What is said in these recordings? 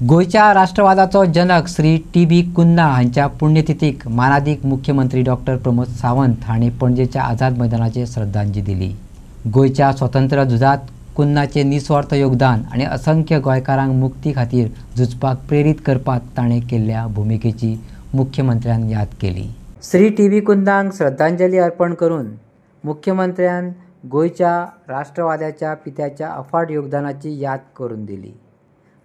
गोयच्या राष्ट्रवादाचो जनक Shri TB. कुन्ना हांच्या पुण्यतिथीक मानादीक मुख्यमंत्री doctor Pramod Sawant हांणी पणजेच्या आझाद मैदानाचेर श्रद्धांजली दिली। गोयच्या स्वतंत्र झुजात कुन्नाचे निस्वार्थ योगदान आनी असंख्य गोंयकारांक मुक्ती खातीर झुजपाक प्रेरीत करपाक ताणें केल्ल्या भुमिकेची मुख्यमंत्र्यान याद केली। श्री टी.बी. कुन्नाक श्रद्धांजली अर्पण करून मुख्यमंत्र्यान गोयच्या राष्ट्रवादाच्या पित्याच्या अफाट योगदानाची याद करून दिली।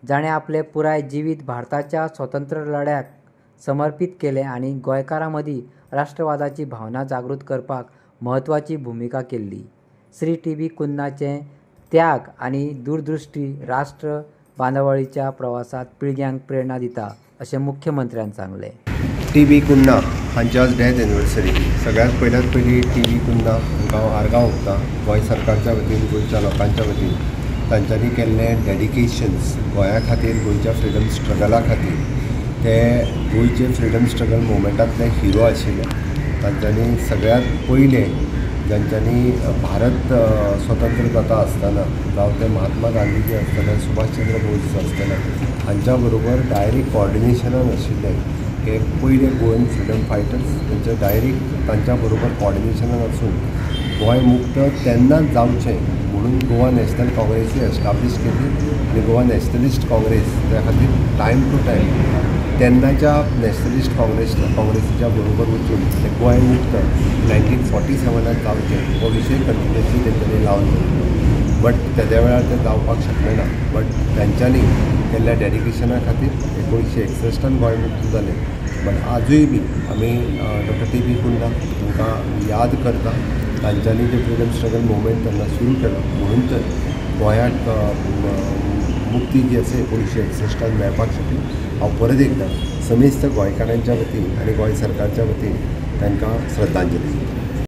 जाणें आपले पुराय जिवीत भारताच्या स्वतंत्र लढ्याक समर्पित केले आनी गोंयकारां मदीं राष्ट्रवादाची भावना जागृत करपाक म्हत्वाची भूमिका केल्ली। श्री टी.बी. कुन्नाचे त्याग आनी दूरदृश्टी राष्ट्र बांदवळीच्या प्रवासात पिळग्यांक प्रेरणा दिता अशें मुख्यमंत्र्यान सांगलें। टी.बी. कुन्ना हांची आज डेथ एनिवर्सरी। सगळ्यात पयली टी.बी. कुन्ना हांकां आर्गां ओंपता। गोंय सरकारच्या वतीन गोंयच्या लोकांच्या वतीन तांच्यांनी केल्ले डेडिकेशन्स गोंया खातीर, गोंयच्या फ्रिडम स्ट्रगला खातीर, ते गोंयचे फ्रिडम स्ट्रगल मुवमेंटांतले हिरो आशिल्ले। तांच्यांनी सगळ्यात पयले जांच्यांनी भारत स्वतंत्र जाता आसतना, जावं ते महात्मा गांधीजी आसतना, सुभाषचंद्र बोस आसतना, हांच्या बरोबर डायरेक्ट कॉर्डिनेशनान आशिल्ले हे पयले गोवन फ्रिडम फायटर्स। तांचे डायरेक्ट तांच्या बरोबर कॉर्डिनेशनान आसून गोंय मुक्त तेन्नाच जावचें म्हणून गोवा नॅशनल काँग्रेसी एस्टाब्लीश केली आनी गोवा नॅशनलिस्ट काँग्रेस त्या खातीर टायम टू टायम तेन्नाच्या नॅशनलिस्ट काँग्रेसीच्या बरोबर वचून ते गोंय मुक्त 1947 जावचें हो विशय कंटिन्युअसली तेंच्यांनी लावन बट तेद्या वेळार ते जावपाक शकलें ना। बट तांच्यांनी केल्ल्या डेडिकेशना खातीर 1961 गोंय मुक्त जालें। बट आजूय बी आमी डॉक्टर टी.बी. कुन्ना हांकां याद करता। तांच्यांनी जे फ्रिडम स्ट्रगल मुवमेंट तेन्ना सुरू केलो म्हणून तर गोंयाक मुक्ती जी आसा 1961 मेळपाक शकली। हांव परत एकदां समेस्त गोंयकारांच्या वतीन आनी गोंय सरकारच्या वतीन तांकां श्रद्धांजली दिता।